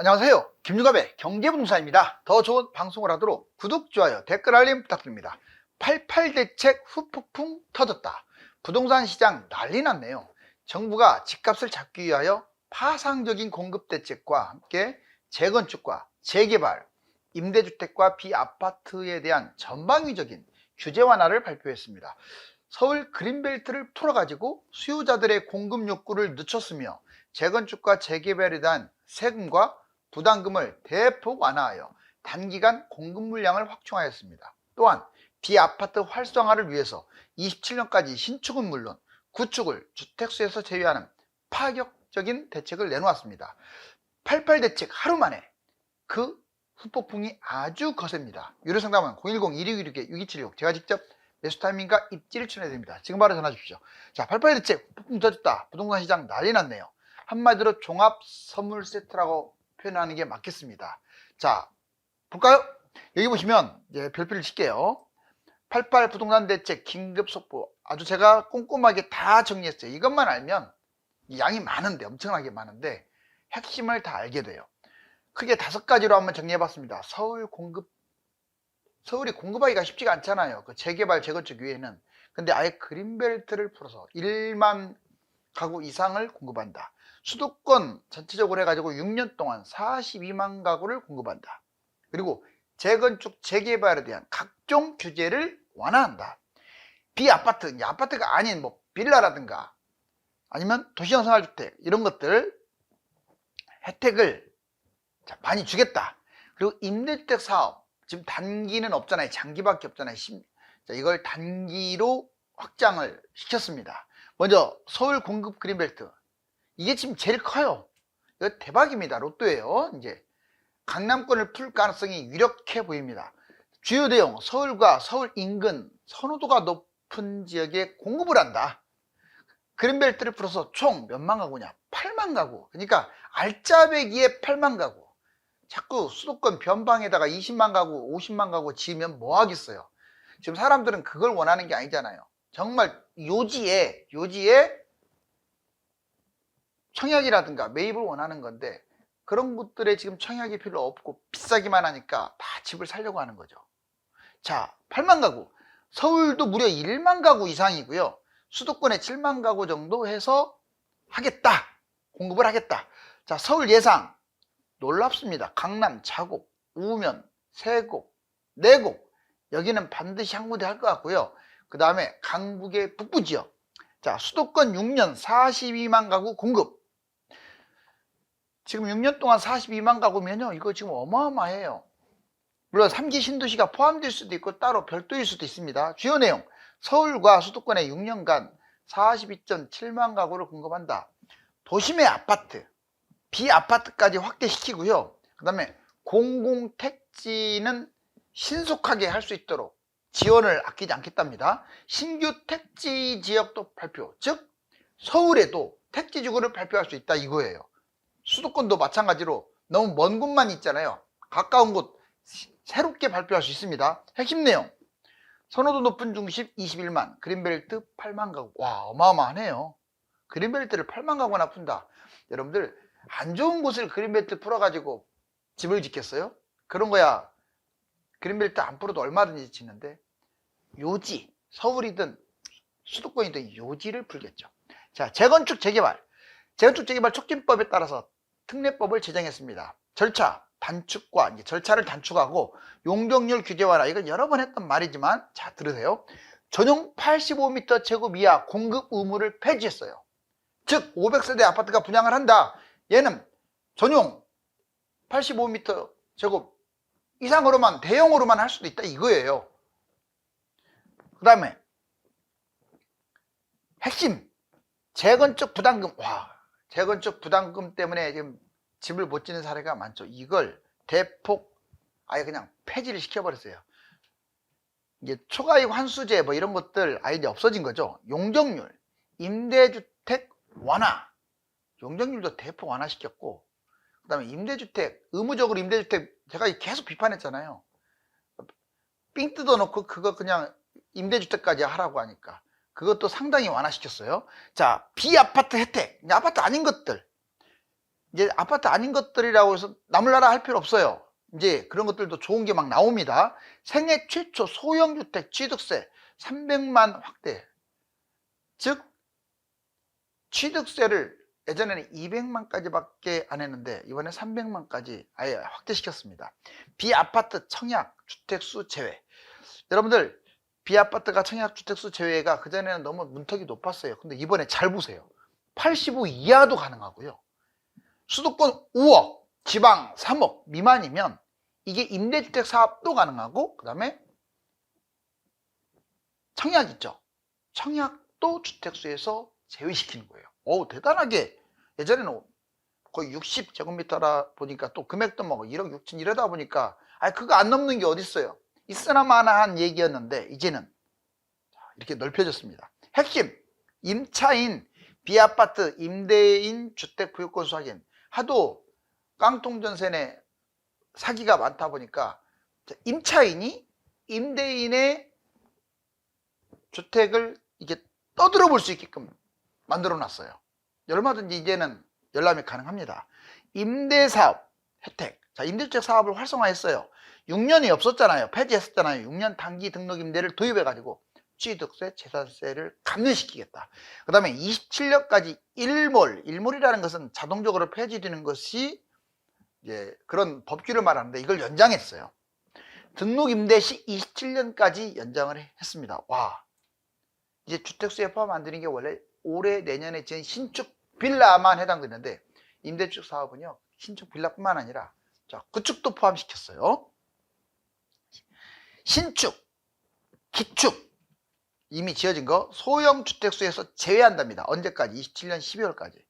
안녕하세요. 김유갑의 경제부동산입니다. 더 좋은 방송을 하도록 구독, 좋아요, 댓글 알림 부탁드립니다. 88 대책 후폭풍 터졌다. 부동산 시장 난리 났네요. 정부가 집값을 잡기 위하여 파상적인 공급 대책과 함께 재건축과 재개발, 임대주택과 비아파트에 대한 전방위적인 규제 완화를 발표했습니다. 서울 그린벨트를 풀어가지고 수요자들의 공급 욕구를 늦췄으며 재건축과 재개발에 대한 세금과 부담금을 대폭 완화하여 단기간 공급 물량을 확충하였습니다. 또한 비아파트 활성화를 위해서 27년까지 신축은 물론 구축을 주택수에서 제외하는 파격적인 대책을 내놓았습니다. 88 대책 하루 만에 그 후폭풍이 아주 거셉니다. 유료상담은 010-2616-6276 제가 직접 매수타이밍과 입지를 추천해드립니다. 지금 바로 전화 주십시오. 자, 88 대책 후폭풍 터졌다. 부동산 시장 난리 났네요. 한마디로 종합 선물 세트라고 표현하는 게 맞겠습니다. 자, 볼까요? 여기 보시면 이제 별표를 칠게요. 88 부동산 대책 긴급 속보, 아주 제가 꼼꼼하게 다 정리했어요. 이것만 알면 양이 많은데, 엄청나게 많은데 핵심을 다 알게 돼요. 크게 5가지로 한번 정리해봤습니다. 서울이 공급하기가 쉽지가 않잖아요. 그 재개발, 재건축 위에는. 근데 아예 그린벨트를 풀어서 1만 가구 이상을 공급한다. 수도권 전체적으로 해가지고 6년 동안 42만 가구를 공급한다. 그리고 재건축, 재개발에 대한 각종 규제를 완화한다. 비아파트, 아파트가 아닌 뭐 빌라라든가 아니면 도시형 생활주택 이런 것들 혜택을 많이 주겠다. 그리고 임대주택 사업, 지금 단기는 없잖아요. 장기밖에 없잖아요. 이걸 단기로 확장을 시켰습니다. 먼저 서울 공급 그린벨트, 이게 지금 제일 커요. 이거 대박입니다. 로또예요. 이제 강남권을 풀 가능성이 유력해 보입니다. 주요 내용, 서울과 서울 인근 선호도가 높은 지역에 공급을 한다. 그린벨트를 풀어서 총 몇만 가구냐? 8만 가구. 그러니까 알짜배기에 8만 가구. 자꾸 수도권 변방에다가 20만 가구, 50만 가구 지으면 뭐 하겠어요? 지금 사람들은 그걸 원하는 게 아니잖아요. 정말 요지에 청약이라든가 매입을 원하는 건데, 그런 곳들에 지금 청약이 필요 없고 비싸기만 하니까 다 집을 살려고 하는 거죠. 자, 8만 가구. 서울도 무려 1만 가구 이상이고요. 수도권에 7만 가구 정도 해서 하겠다. 공급을 하겠다. 자, 서울 예상 놀랍습니다. 강남, 자곡, 우면, 세곡, 내곡. 여기는 반드시 항무대 할 것 같고요. 그 다음에 강북의 북부 지역. 자, 수도권 6년 42만 가구 공급. 지금 6년 동안 42만 가구면요, 이거 지금 어마어마해요. 물론 3기 신도시가 포함될 수도 있고 따로 별도일 수도 있습니다. 주요 내용, 서울과 수도권에 6년간 42.7만 가구를 공급한다. 도심의 아파트, 비아파트까지 확대시키고요. 그 다음에 공공택지는 신속하게 할 수 있도록 지원을 아끼지 않겠답니다. 신규 택지 지역도 발표, 즉 서울에도 택지 지구를 발표할 수 있다 이거예요. 수도권도 마찬가지로 너무 먼 곳만 있잖아요. 가까운 곳 새롭게 발표할 수 있습니다. 핵심 내용, 선호도 높은 중심 21만, 그린벨트 8만 가구. 와, 어마어마하네요. 그린벨트를 8만 가구나 푼다. 여러분들 안 좋은 곳을 그린벨트 풀어가지고 집을 짓겠어요? 그런 거야 그린벨트 안 풀어도 얼마든지 짓는데, 요지, 서울이든 수도권이든 요지를 풀겠죠. 자, 재건축 재개발 촉진법에 따라서 특례법을 제정했습니다. 절차 단축과 이제 절차를 단축하고 용적률 규제 완화, 이건 여러 번 했던 말이지만 자, 들으세요. 전용 85m 제곱 이하 공급 의무를 폐지했어요. 즉 500세대 아파트가 분양을 한다. 얘는 전용 85m 제곱 이상으로만, 대형으로만 할 수도 있다 이거예요. 그 다음에 핵심, 재건축 부담금. 와, 재건축 부담금 때문에 지금 집을 못 짓는 사례가 많죠. 이걸 대폭 아예 그냥 폐지를 시켜버렸어요. 이제 초과이익 환수제 뭐 이런 것들 아예 이제 없어진 거죠. 용적률, 임대주택 완화, 용적률도 대폭 완화시켰고, 그 다음에 임대주택, 의무적으로 임대주택 제가 계속 비판했잖아요. 삥 뜯어놓고 그거 그냥 임대주택까지 하라고 하니까 그것도 상당히 완화시켰어요. 자, 비아파트 혜택, 아파트 아닌 것들, 이제 아파트 아닌 것들이라고 해서 나몰라라 할 필요 없어요. 이제 그런 것들도 좋은 게 막 나옵니다. 생애 최초 소형주택 취득세 300만 확대. 즉 취득세를 예전에는 200만까지밖에 안 했는데 이번에 300만까지 아예 확대시켰습니다. 비아파트 청약 주택수 제외. 여러분들 비아파트가 청약 주택수 제외가 그전에는 너무 문턱이 높았어요. 근데 이번에 잘 보세요. 85 이하도 가능하고요. 수도권 5억, 지방 3억 미만이면 이게 임대주택 사업도 가능하고, 그 다음에 청약 있죠. 청약도 주택수에서 제외시키는 거예요. 오, 대단하게. 예전에는 거의 60제곱미터라 보니까 또 금액도 뭐 1억 6천 이러다 보니까 그거 안 넘는 게 어딨어요. 있으나마나한 얘기였는데 이제는 이렇게 넓혀졌습니다. 핵심 임차인 비아파트 임대인 주택 부유권수 확인. 하도 깡통전센에 사기가 많다 보니까 임차인이 임대인의 주택을 이게 떠들어 볼 수 있게끔 만들어 놨어요. 얼마든지 이제는 열람이 가능합니다. 임대사업 혜택. 자, 임대주택 사업을 활성화했어요. 6년이 없었잖아요. 폐지했었잖아요. 6년 단기 등록 임대를 도입해가지고 취득세, 재산세를 감면시키겠다. 그 다음에 27년까지 일몰이라는 것은 자동적으로 폐지되는 것이 이제 그런 법규를 말하는데 이걸 연장했어요. 등록 임대 시 27년까지 연장을 했습니다. 와, 이제 주택수에 포함 안 되는 게 원래 올해 내년에 지은 신축 빌라만 해당되는데 임대주택 사업은요 신축 빌라뿐만 아니라 자 구축도 포함시켰어요. 신축, 기축 이미 지어진 거 소형 주택수에서 제외한답니다. 언제까지? 27년 12월까지.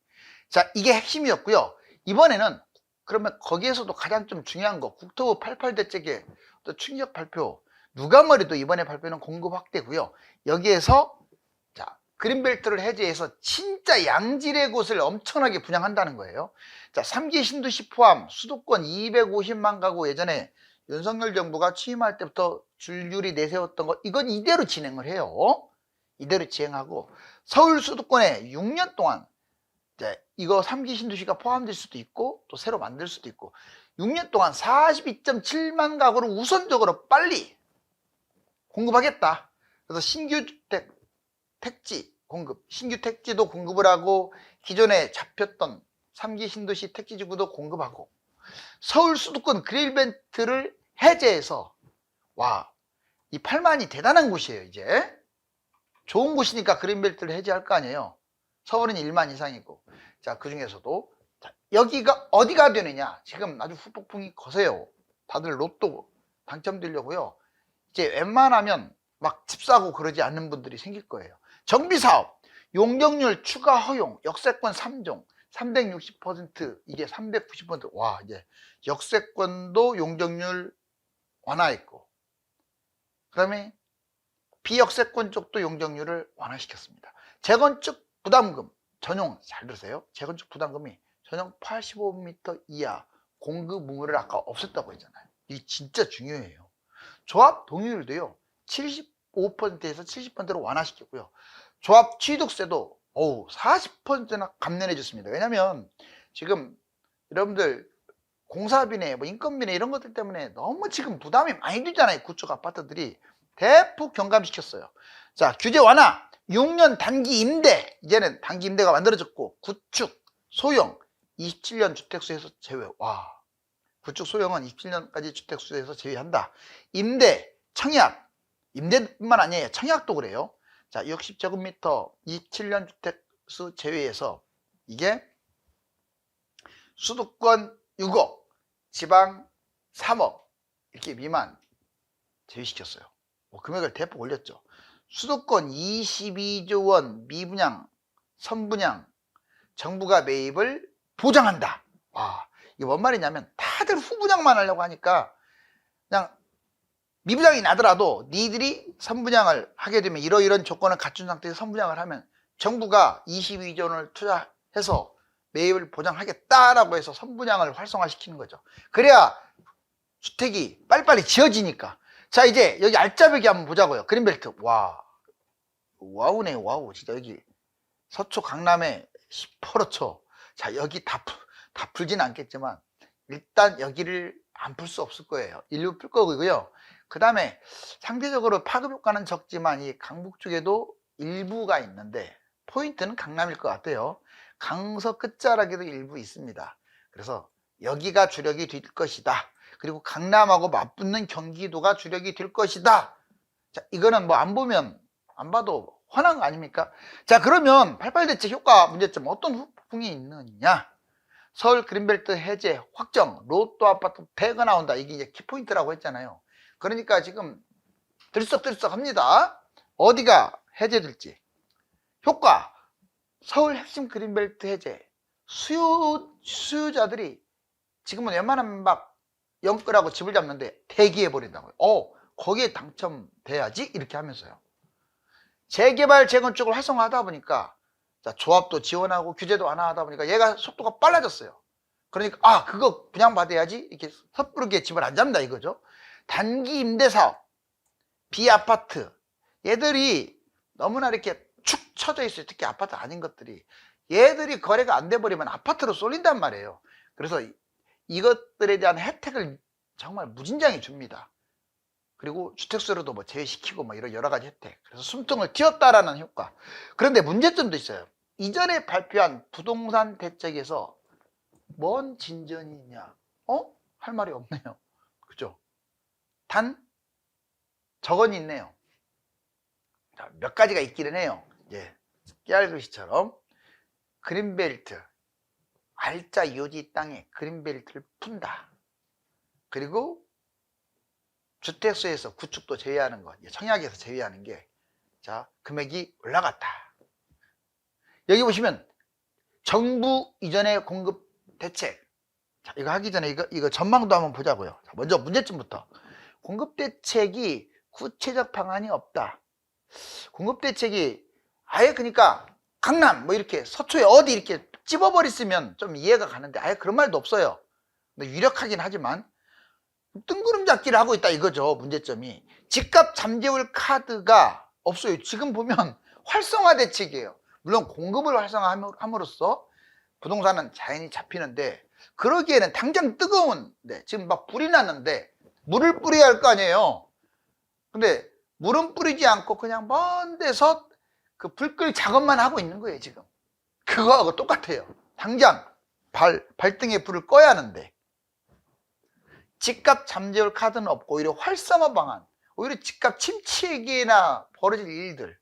자, 이게 핵심이었고요. 이번에는 그러면 거기에서도 가장 좀 중요한 거 국토부 88대책의 충격 발표. 누가 뭐래도 이번에 발표는 공급 확대고요. 여기에서 자 그린벨트를 해제해서 진짜 양질의 곳을 엄청나게 분양한다는 거예요. 자 3기 신도시 포함 수도권 250만 가구. 예전에 윤석열 정부가 취임할 때부터 줄줄이 내세웠던 거 이건 이대로 진행을 해요. 이대로 진행하고 서울 수도권에 6년 동안 이거 3기 신도시가 포함될 수도 있고 또 새로 만들 수도 있고 6년 동안 42.7만 가구를 우선적으로 빨리 공급하겠다. 그래서 신규 주택 택지 공급, 신규 택지도 공급을 하고 기존에 잡혔던 3기 신도시 택지지구도 공급하고 서울 수도권 그린벨트를 해제해서 와, 이 8만이 대단한 곳이에요. 이제 좋은 곳이니까 그린벨트를 해제할 거 아니에요. 서울은 1만 이상이고. 자, 그 중에서도 여기가 어디가 되느냐. 지금 아주 후폭풍이 거세요. 다들 로또 당첨되려고요. 이제 웬만하면 막 집 사고 그러지 않는 분들이 생길 거예요. 정비사업, 용적률 추가 허용, 역세권 3종 360%, 이게 390%. 와, 이제 역세권도 용적률 완화했고, 그 다음에 비역세권 쪽도 용적률을 완화시켰습니다. 재건축 부담금 전용, 잘 들으세요. 재건축 부담금이 전용 85m 이하 공급 의무를 아까 없앴다고 했잖아요. 이게 진짜 중요해요. 조합 동의율도요 75%에서 70%로 완화시켰고요. 조합 취득세도 40%나 감면해 줬습니다. 왜냐면 지금 여러분들 공사비네 뭐 인건비네 이런 것들 때문에 너무 지금 부담이 많이 들잖아요. 구축 아파트들이 대폭 경감시켰어요. 자, 규제 완화, 6년 단기 임대, 이제는 단기 임대가 만들어졌고, 구축 소형 27년 주택수에서 제외. 와, 구축 소형은 27년까지 주택수에서 제외한다. 임대, 청약, 임대뿐만 아니에요. 청약도 그래요. 자, 60제곱미터 27년 주택수 제외해서 이게 수도권 6억, 지방 3억 이렇게 미만 제외시켰어요. 금액을 대폭 올렸죠. 수도권 22조 원 미분양, 선분양 정부가 매입을 보장한다. 와, 이게 뭔 말이냐면 다들 후분양만 하려고 하니까 그냥 미분양이 나더라도 니들이 선분양을 하게 되면 이러이런 조건을 갖춘 상태에서 선분양을 하면 정부가 22조 원을 투자해서 매입을 보장하겠다라고 해서 선분양을 활성화시키는 거죠. 그래야 주택이 빨리빨리 지어지니까. 자, 이제 여기 알짜배기 한번 보자고요. 그린벨트. 와, 와우네, 와우. 진짜 여기 서초 강남에 시퍼렇죠. 자, 여기 다 다 풀지는 않겠지만 일단 여기를 안 풀 수 없을 거예요. 일부 풀 거고요. 그 다음에 상대적으로 파급 효과는 적지만 이 강북 쪽에도 일부가 있는데 포인트는 강남일 것 같아요. 강서 끝자락에도 일부 있습니다. 그래서 여기가 주력이 될 것이다. 그리고 강남하고 맞붙는 경기도가 주력이 될 것이다. 자, 이거는 뭐 안 보면 안 봐도 훤한 거 아닙니까? 자, 그러면 88 대책 효과 문제점 어떤 후폭풍이 있느냐? 서울 그린벨트 해제 확정, 로또 아파트 100가 나온다. 이게 이제 키포인트라고 했잖아요. 그러니까 지금 들썩들썩 합니다. 어디가 해제될지. 효과, 서울 핵심 그린벨트 해제. 수요자들이 지금은 웬만하면 막 영끌하고 집을 잡는데 대기해버린다고요. 거기에 당첨돼야지? 이렇게 하면서요. 재개발, 재건축을 활성화하다 보니까 자, 조합도 지원하고 규제도 완화하다 보니까 얘가 속도가 빨라졌어요. 그러니까 그거 분양받아야지 이렇게 섣부르게 집을 안 잡는다 이거죠. 단기 임대사업, 비아파트 얘들이 너무나 이렇게 축 처져 있어요. 특히 아파트 아닌 것들이. 얘들이 거래가 안 돼버리면 아파트로 쏠린단 말이에요. 그래서 이것들에 대한 혜택을 정말 무진장히 줍니다. 그리고 주택수로도 뭐 제외시키고 뭐 이런 여러 가지 혜택. 그래서 숨통을 틔웠다라는 효과. 그런데 문제점도 있어요. 이전에 발표한 부동산 대책에서 뭔 진전이 있냐? 할 말이 없네요. 그죠? 단 저건 있네요. 자, 몇 가지가 있기는 해요. 예, 깨알글씨처럼 그린벨트, 알짜 요지 땅에 그린벨트를 푼다. 그리고 주택수에서 구축도 제외하는 것, 청약에서 제외하는 게, 자, 금액이 올라갔다. 여기 보시면 정부 이전의 공급 대책. 자, 이거 하기 전에 이거 전망도 한번 보자고요. 자, 먼저 문제점부터. 공급 대책이 구체적 방안이 없다. 공급 대책이 아예 그러니까 강남 뭐 이렇게 서초에 어디 이렇게 찝어버렸으면 좀 이해가 가는데 아예 그런 말도 없어요. 근데 유력하긴 하지만 뜬구름 잡기를 하고 있다 이거죠. 문제점이. 집값 잠재울 카드가 없어요. 지금 보면 활성화 대책이에요. 물론 공급을 활성화함으로써 부동산은 자연히 잡히는데 그러기에는 당장 뜨거운데 지금 막 불이 났는데 물을 뿌려야 할 거 아니에요. 근데 물은 뿌리지 않고 그냥 먼 데서 그 불 끌 작업만 하고 있는 거예요. 지금 그거하고 똑같아요. 당장 발등에 불을 꺼야 하는데 집값 잠재울 카드는 없고 오히려 활성화 방안, 오히려 집값 침체기나 벌어질 일들.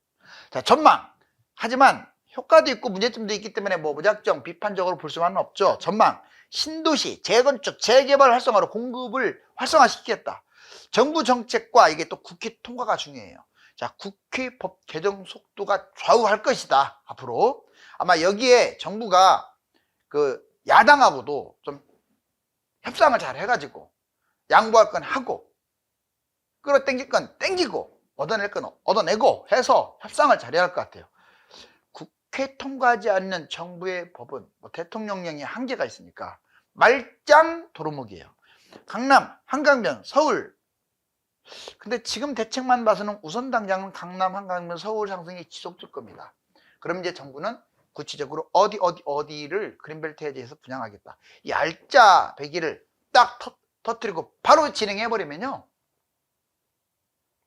자, 전망. 하지만 효과도 있고 문제점도 있기 때문에 뭐 무작정 비판적으로 볼 수만은 없죠. 전망. 신도시, 재건축, 재개발 활성화로 공급을 활성화시키겠다. 정부 정책과 이게 또 국회 통과가 중요해요. 자, 국회 법 개정 속도가 좌우할 것이다. 앞으로. 아마 여기에 정부가 그 야당하고도 좀 협상을 잘 해가지고 양보할 건 하고 끌어당길 건 당기고 얻어낼 건 얻어내고 해서 협상을 잘해야 할 것 같아요. 국회 통과하지 않는 정부의 법은 뭐 대통령령이 한계가 있으니까 말짱 도루묵이에요. 강남, 한강변, 서울. 근데 지금 대책만 봐서는 우선 당장은 강남, 한강변, 서울 상승이 지속될 겁니다. 그럼 이제 정부는 구체적으로 어디를 그린벨트 해제해서 분양하겠다. 이 알짜 배기를 딱 터뜨리고 바로 진행해버리면요.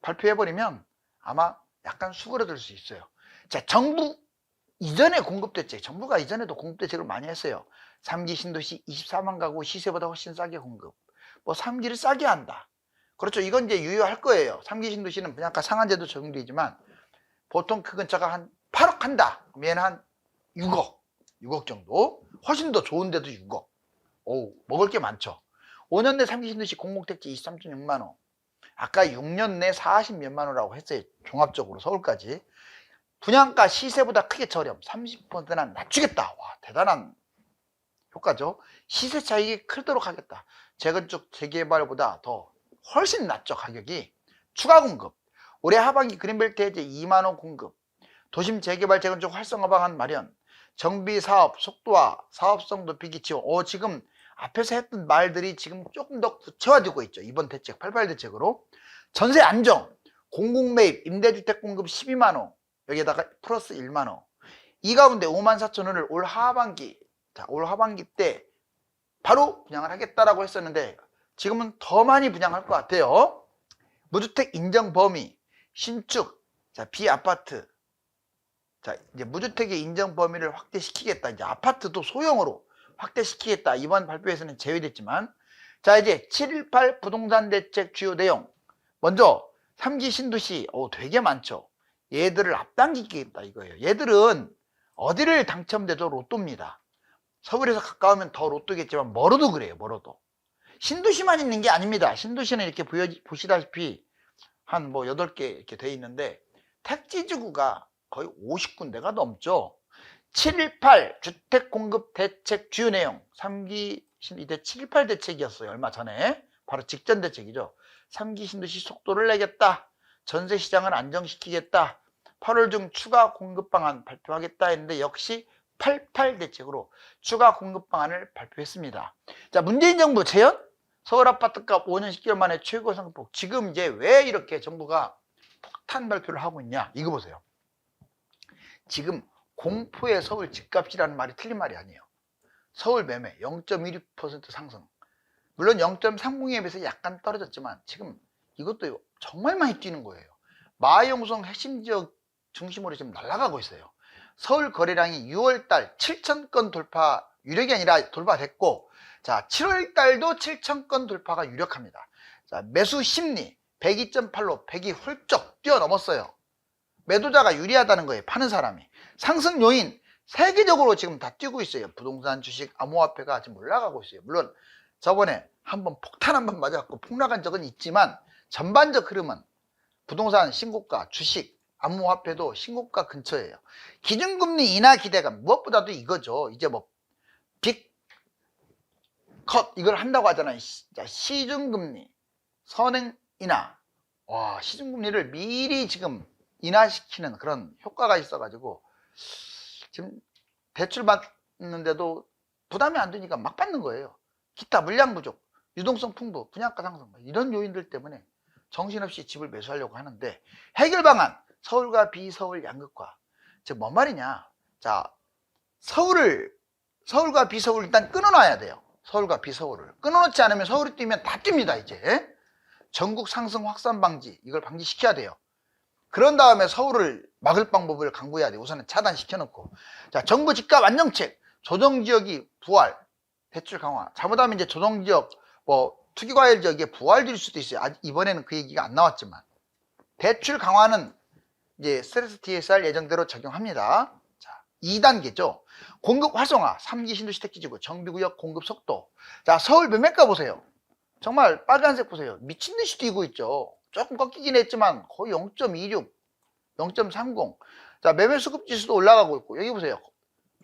발표해버리면 아마 약간 수그러들 수 있어요. 자, 정부 이전의 공급대책, 정부가 이전에도 공급대책을 많이 했어요. 3기 신도시 24만 가구 시세보다 훨씬 싸게 공급. 뭐 3기를 싸게 한다. 그렇죠. 이건 이제 유효할 거예요. 3기 신도시는 분양가 상한제도 적용되지만 보통 그 근처가 한 8억 한다. 그럼 얘는 한 6억 정도. 훨씬 더 좋은데도 6억. 오, 먹을 게 많죠. 5년 내 3기 신도시 공공택지 23.6만 원. 아까 6년 내 40 몇만 원이라고 했어요. 종합적으로 서울까지. 분양가 시세보다 크게 저렴. 30%나 낮추겠다. 와, 대단한 효과죠. 시세 차익이 크도록 하겠다. 재건축, 재개발보다 더 훨씬 낮죠. 가격이. 추가 공급. 올해 하반기 그린벨트 해제 2만 원 공급. 도심 재개발, 재건축 활성화 방안 마련. 정비 사업 속도와 사업성 높이기 지원. 지금 앞에서 했던 말들이 지금 조금 더 구체화되고 있죠. 이번 대책, 88 대책으로. 전세 안정, 공공매입, 임대주택 공급 12만 원. 여기에다가 플러스 1만 원. 이 가운데 5만 4천 원을 올 하반기, 자, 올 하반기 때 바로 분양을 하겠다라고 했었는데 지금은 더 많이 분양할 것 같아요. 무주택 인정 범위, 신축, 자, 비아파트. 자, 이제 무주택의 인정 범위를 확대시키겠다. 이제 아파트도 소형으로 확대시키겠다. 이번 발표에서는 제외됐지만. 자, 이제 718 부동산 대책 주요 내용. 먼저 3기 신도시, 되게 많죠. 얘들을 앞당기겠다 이거예요. 얘들은 어디를 당첨돼도 로또입니다. 서울에서 가까우면 더 로또겠지만 멀어도 그래요. 멀어도. 신도시만 있는 게 아닙니다. 신도시는 이렇게 보시다시피 한 뭐 8개 이렇게 돼 있는데 택지지구가 거의 50군데가 넘죠. 718 주택 공급 대책 주요 내용. 3기 이때 718 대책이었어요. 얼마 전에. 바로 직전 대책이죠. 3기 신도시 속도를 내겠다. 전세 시장을 안정시키겠다. 8월 중 추가 공급 방안 발표하겠다 했는데 역시 88 대책으로 추가 공급 방안을 발표했습니다. 자, 문재인 정부 재현 서울 아파트값 5년 10개월 만에 최고 상승폭. 지금 이제 왜 이렇게 정부가 폭탄 발표를 하고 있냐? 이거 보세요. 지금 공포의 서울 집값이라는 말이 틀린 말이 아니에요. 서울 매매 0.16% 상승. 물론 0.30에 비해서 약간 떨어졌지만 지금 이것도 정말 많이 뛰는 거예요. 마용성 핵심 지역 중심으로 지금 날아가고 있어요. 서울 거래량이 6월달 7,000건 돌파 유력이 아니라 돌파됐고, 자 7월달도 7,000건 돌파가 유력합니다. 자, 매수 심리 102.8로 100이 훌쩍 뛰어넘었어요. 매도자가 유리하다는 거예요. 파는 사람이. 상승 요인 세계적으로 지금 다 뛰고 있어요. 부동산, 주식, 암호화폐가 지금 올라가고 있어요. 물론 저번에 한번 폭탄 한번 맞았고 폭락한 적은 있지만 전반적 흐름은 부동산 신고가, 주식, 암호화폐도 신고가 근처예요. 기준금리 인하 기대감, 무엇보다도 이거죠. 이제 뭐 빅 컷 이걸 한다고 하잖아요. 시중금리 선행 인하. 와, 시중금리를 미리 지금 인하시키는 그런 효과가 있어가지고 지금 대출 받는데도 부담이 안 되니까 막 받는 거예요. 기타 물량 부족, 유동성 풍부, 분양가 상승 이런 요인들 때문에 정신없이 집을 매수하려고 하는데 해결 방안 서울과 비서울 양극화. 즉 뭔 말이냐? 자, 서울과 비서울 일단 끊어놔야 돼요. 서울과 비서울을 끊어놓지 않으면 서울이 뛰면 다 뜁니다. 이제 전국 상승 확산 방지 이걸 방지시켜야 돼요. 그런 다음에 서울을 막을 방법을 강구해야 돼요. 우선은 차단시켜놓고. 자, 정부 집값 안정책, 조정지역이 부활, 대출 강화. 잘못하면 이제 조정지역, 뭐 투기과열 지역에 부활될 수도 있어요. 아직 이번에는 그 얘기가 안 나왔지만 대출 강화는 이제 스트레스 TSR 예정대로 적용합니다. 자, 2단계죠. 공급 활성화, 3기 신도시 택지지구, 정비구역 공급 속도. 자, 서울 매매가 보세요. 정말 빨간색 보세요. 미친 듯이 뛰고 있죠. 조금 꺾이긴 했지만 거의 0.26, 0.30. 자, 매매 수급 지수도 올라가고 있고 여기 보세요.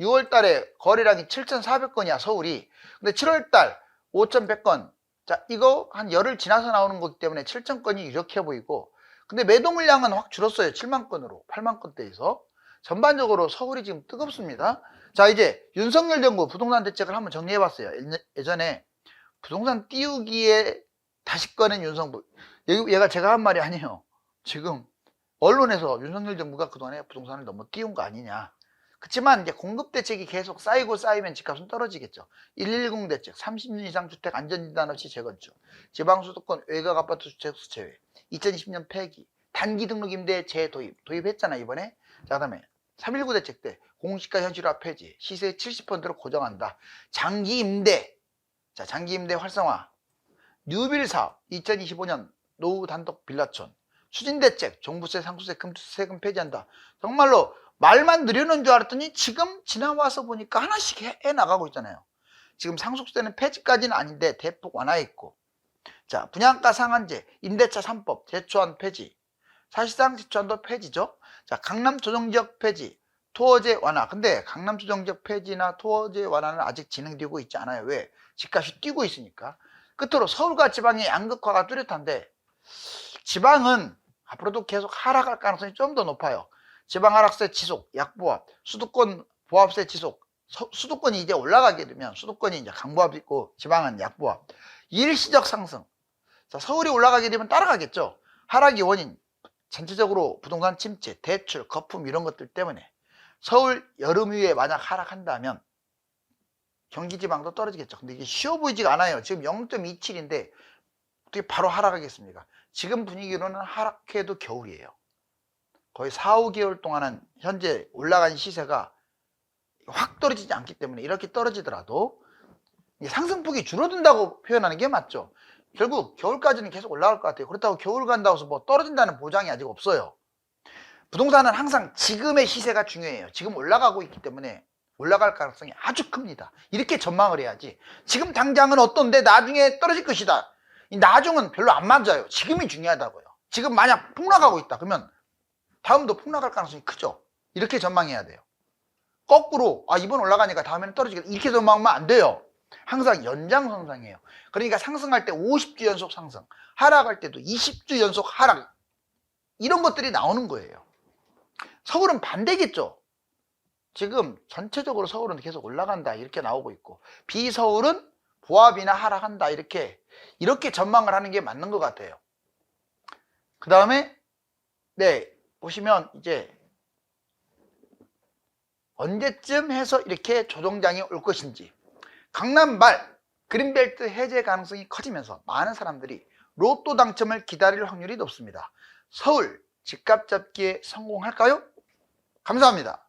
6월 달에 거래량이 7,400건이야 서울이. 근데 7월 달 5,100건. 자, 이거 한 열흘 지나서 나오는 거기 때문에 7,000건이 유력해 보이고, 근데 매도 물량은 확 줄었어요. 7만 건으로 8만 건대에서. 전반적으로 서울이 지금 뜨겁습니다. 자, 이제 윤석열 정부 부동산 대책을 한번 정리해 봤어요. 예전에 부동산 띄우기에 다시 꺼낸 윤석부. 얘가 제가 한 말이 아니에요. 지금 언론에서 윤석열 정부가 그동안에 부동산을 너무 띄운 거 아니냐. 그렇지만 이제 공급 대책이 계속 쌓이고 쌓이면 집값은 떨어지겠죠. 110 대책, 30년 이상 주택 안전진단 없이 재건축, 지방수도권 외곽 아파트 주택 수 제외, 2020년 폐기, 단기 등록 임대 도입했잖아 이번에. 자, 그다음에 3.19 대책 때 공시가 현실화 폐지, 시세 70%로 고정한다. 장기 임대, 자, 장기 임대 활성화, 뉴빌 사업, 2025년 노후 단독 빌라촌, 추진 대책, 종부세, 상수세, 금투세금 폐지한다. 정말로 말만 느려놓은 줄 알았더니 지금 지나와서 보니까 하나씩 해 나가고 있잖아요. 지금 상속세는 폐지까지는 아닌데 대폭 완화했고, 자, 분양가 상한제, 임대차 3법, 제초안 폐지, 사실상 제초안도 폐지죠. 자, 강남 조정지역 폐지, 토어제 완화. 근데 강남 조정지역 폐지나 토어제 완화는 아직 진행되고 있지 않아요. 왜? 집값이 뛰고 있으니까. 끝으로 서울과 지방의 양극화가 뚜렷한데 지방은 앞으로도 계속 하락할 가능성이 좀 더 높아요. 지방 하락세 지속, 약보합, 수도권 보합세 지속. 수도권이 이제 올라가게 되면 수도권이 이제 강보합이 있고 지방은 약보합. 일시적 상승. 자, 서울이 올라가게 되면 따라가겠죠. 하락의 원인 전체적으로 부동산 침체, 대출, 거품 이런 것들 때문에 서울 여름 이후에 만약 하락한다면 경기지방도 떨어지겠죠. 근데 이게 쉬워 보이지가 않아요. 지금 0.27인데 어떻게 바로 하락하겠습니까? 지금 분위기로는 하락해도 겨울이에요. 거의 4, 5개월 동안은 현재 올라간 시세가 확 떨어지지 않기 때문에 이렇게 떨어지더라도 상승폭이 줄어든다고 표현하는 게 맞죠. 결국 겨울까지는 계속 올라갈 것 같아요. 그렇다고 겨울 간다고 해서 뭐 떨어진다는 보장이 아직 없어요. 부동산은 항상 지금의 시세가 중요해요. 지금 올라가고 있기 때문에 올라갈 가능성이 아주 큽니다. 이렇게 전망을 해야지 지금 당장은 어떤데 나중에 떨어질 것이다, 이 나중은 별로 안 맞아요. 지금이 중요하다고요. 지금 만약 폭락하고 있다 그러면 다음도 폭락할 가능성이 크죠. 이렇게 전망해야 돼요. 거꾸로 이번 올라가니까 다음에는 떨어지겠다 이렇게 전망하면 안 돼요. 항상 연장선상이에요. 그러니까 상승할 때 50주 연속 상승, 하락할 때도 20주 연속 하락, 이런 것들이 나오는 거예요. 서울은 반대겠죠. 지금 전체적으로 서울은 계속 올라간다 이렇게 나오고 있고, 비서울은 보합이나 하락한다 이렇게 전망을 하는 게 맞는 것 같아요. 그 다음에 보시면 이제 언제쯤 해서 이렇게 조정장이 올 것인지, 강남 말 그린벨트 해제 가능성이 커지면서 많은 사람들이 로또 당첨을 기다릴 확률이 높습니다. 서울 집값 잡기에 성공할까요? 감사합니다.